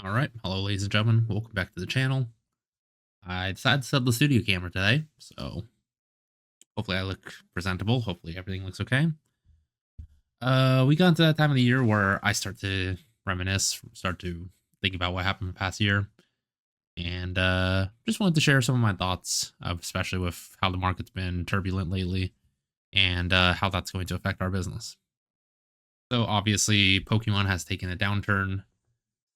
All right, hello, ladies and gentlemen. Welcome back to the channel. I decided to set up the studio camera today, so hopefully I look presentable. Hopefully everything looks okay. We got into that time of the year where I start to reminisce, start to think about what happened the past year, and just wanted to share some of my thoughts, especially with how the market's been turbulent lately, and how that's going to affect our business. So obviously, Pokemon has taken a downturn.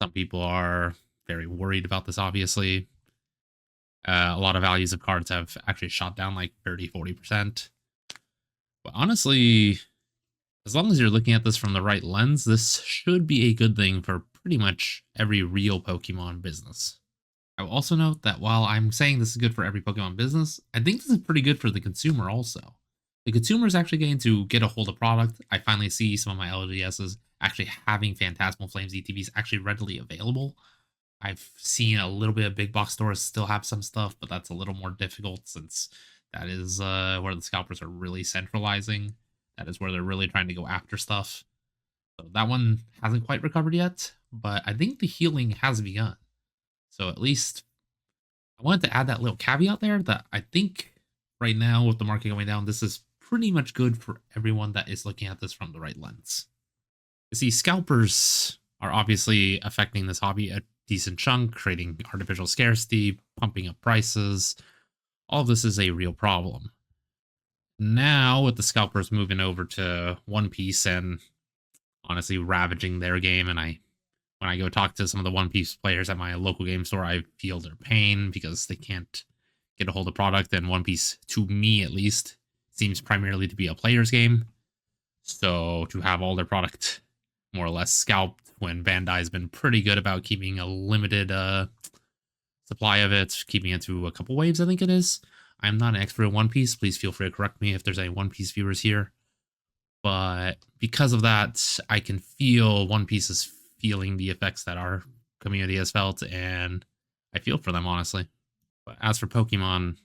Some people are very worried about this, obviously. A lot of values of cards have actually shot down like 30-40%. But honestly, as long as you're looking at this from the right lens, this should be a good thing for pretty much every real Pokemon business. I will also note that while I'm saying this is good for every Pokemon business, I think this is pretty good for the consumer also. The consumer is actually getting to get a hold of product. I finally see some of my LGSs actually having Phantasmal Flames ETBs actually readily available. I've seen a little bit of big box stores still have some stuff, but that's a little more difficult since that is where the scalpers are really centralizing. That is where they're really trying to go after stuff. So that one hasn't quite recovered yet, but I think the healing has begun. So at least I wanted to add that little caveat there that I think right now with the market going down, this is pretty much good for everyone that is looking at this from the right lens. You see, scalpers are obviously affecting this hobby a decent chunk, creating artificial scarcity, pumping up prices. All of this is a real problem. Now, with the scalpers moving over to One Piece and honestly ravaging their game, and when I go talk to some of the One Piece players at my local game store, I feel their pain because they can't get a hold of product. And One Piece, to me at least, seems primarily to be a player's game. So to have all their product more or less scalped when Bandai's been pretty good about keeping a limited supply of it, keeping it to a couple waves, I think it is. I'm not an expert in One Piece. Please feel free to correct me if there's any One Piece viewers here. But because of that, I can feel One Piece is feeling the effects that our community has felt, and I feel for them, honestly. But as for Pokemon,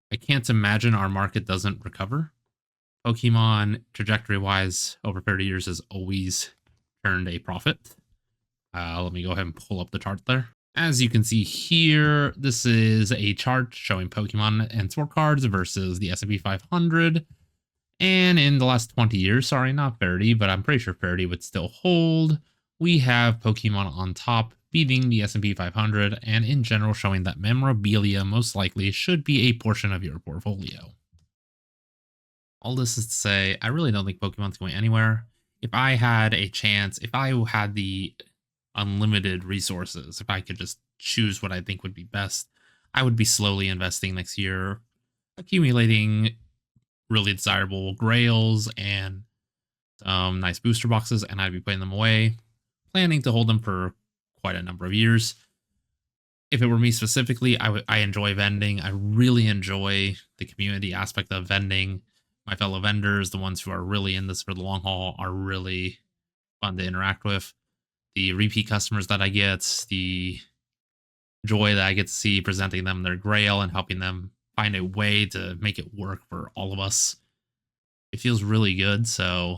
I can't imagine our market doesn't recover. Pokemon, trajectory wise, over 30 years has always turned a profit. Let me go ahead and pull up the chart there. As you can see here, this is a chart showing Pokemon and Sword cards versus the S&P 500. And in the last 20 years, sorry, not 30, but I'm pretty sure 30 would still hold, we have Pokemon on top, beating the S&P 500, and in general showing that memorabilia most likely should be a portion of your portfolio. All this is to say, I really don't think Pokemon's going anywhere. If I had a chance, if I had the unlimited resources, if I could just choose what I think would be best, I would be slowly investing next year, accumulating really desirable grails and some nice booster boxes, and I'd be putting them away, planning to hold them for quite a number of years. If it were me specifically, I enjoy vending. I really enjoy the community aspect of vending. My fellow vendors, the ones who are really in this for the long haul, are really fun to interact with. The repeat customers that I get, the joy that I get to see presenting them their grail and helping them find a way to make it work for all of us. It feels really good. So,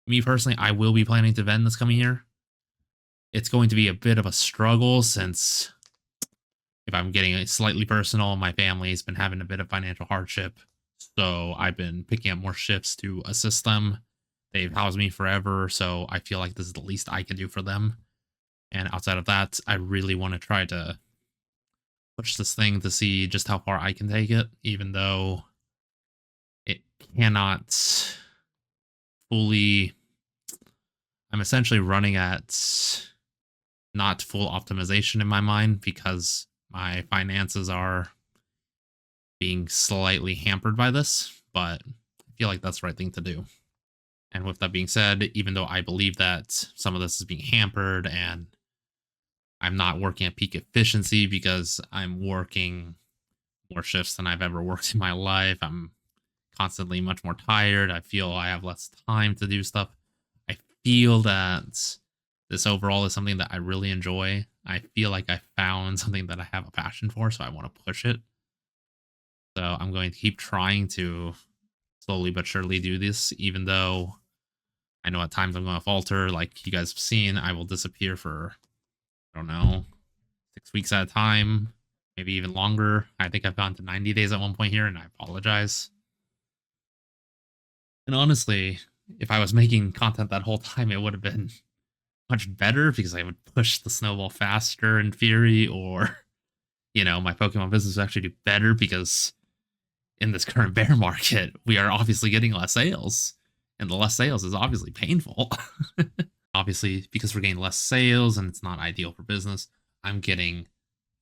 me personally, I will be planning to vend this coming year. It's going to be a bit of a struggle since, if I'm getting slightly personal, my family's been having a bit of financial hardship. So I've been picking up more shifts to assist them. They've housed me forever, so I feel like this is the least I can do for them. And outside of that, I really want to try to push this thing to see just how far I can take it, even though it cannot fully. I'm essentially running at not full optimization in my mind because my finances are being slightly hampered by this, but I feel like that's the right thing to do. And with that being said, even though I believe that some of this is being hampered and I'm not working at peak efficiency because I'm working more shifts than I've ever worked in my life, I'm constantly much more tired. I feel I have less time to do stuff. I feel that this overall is something that I really enjoy. I feel like I found something that I have a passion for, so I want to push it. So I'm going to keep trying to slowly but surely do this, even though I know at times I'm going to falter. Like you guys have seen, I will disappear for I don't know, 6 weeks at a time, maybe even longer. I think I've gone to 90 days at one point here, and I apologize. And honestly, if I was making content that whole time, it would have been much better because I would push the snowball faster in theory, or, my Pokemon business would actually do better because in this current bear market, we are obviously getting less sales. And the less sales is obviously painful. Obviously, because we're getting less sales and it's not ideal for business, I'm getting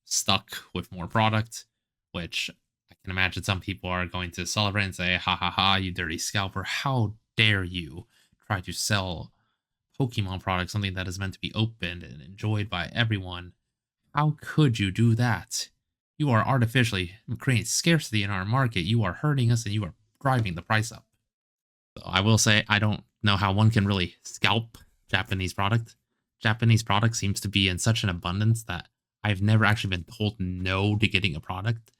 stuck with more product, which I can imagine some people are going to celebrate and say, ha ha ha, you dirty scalper. How dare you try to sell Pokemon products, something that is meant to be opened and enjoyed by everyone? How could you do that? You are artificially creating scarcity in our market. You are hurting us and you are driving the price up. So I will say, I don't know how one can really scalp Japanese product. Japanese product seems to be in such an abundance that I've never actually been told no to getting a product.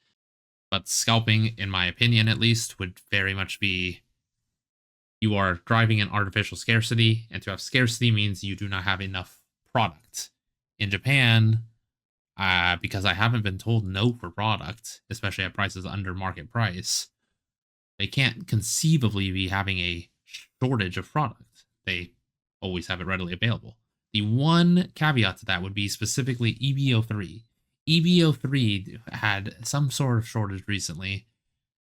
But scalping, in my opinion at least, would very much be you are driving an artificial scarcity, and to have scarcity means you do not have enough product. In Japan, because I haven't been told no for product, especially at prices under market price, they can't conceivably be having a shortage of product. They always have it readily available. The one caveat to that would be specifically EBO3. EBO3 had some sort of shortage recently,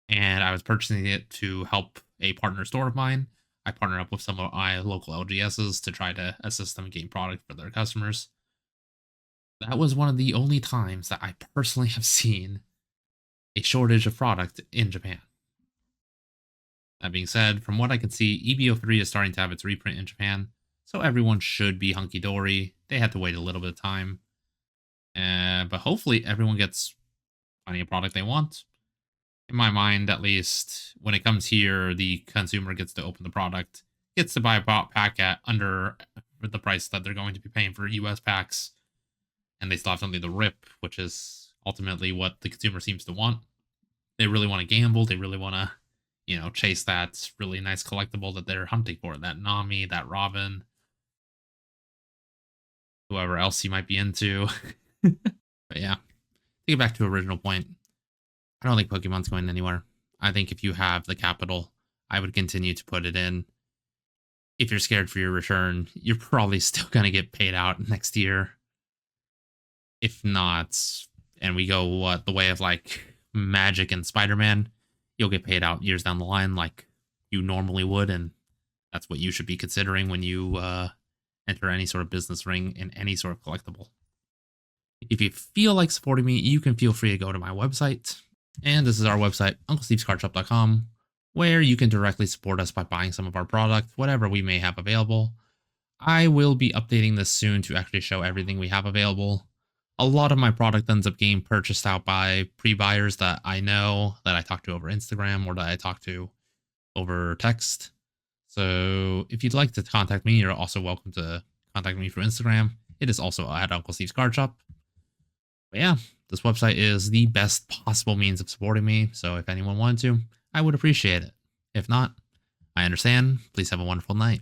and I was purchasing it to help a partner store of mine. I partnered up with some of my local LGSs to try to assist them gain product for their customers. That was one of the only times that I personally have seen a shortage of product in Japan. That being said, from what I can see, EBO3 is starting to have its reprint in Japan, so everyone should be hunky dory. They had to wait a little bit of time, but hopefully everyone gets plenty of product they want. In my mind, at least, when it comes here, the consumer gets to open the product, gets to buy a pack at under the price that they're going to be paying for US packs, and they still have something to rip, which is ultimately what the consumer seems to want. They really want to gamble. They really want to, chase that really nice collectible that they're hunting for. That Nami, that Robin, whoever else you might be into. But yeah, to get back to original point, I don't think Pokemon's going anywhere. I think if you have the capital, I would continue to put it in. If you're scared for your return, you're probably still going to get paid out next year. If not, and we go the way of like Magic and Spider-Man, you'll get paid out years down the line like you normally would, and that's what you should be considering when you enter any sort of business ring in any sort of collectible. If you feel like supporting me, you can feel free to go to my website. And this is our website, UncleSteve'sCardShop.com, where you can directly support us by buying some of our product, whatever we may have available. I will be updating this soon to actually show everything we have available. A lot of my product ends up getting purchased out by pre-buyers that I know, that I talk to over Instagram, or that I talk to over text. So if you'd like to contact me, you're also welcome to contact me through Instagram. It is also at Uncle Steve's Card Shop. But yeah, this website is the best possible means of supporting me. So if anyone wanted to, I would appreciate it. If not, I understand. Please have a wonderful night.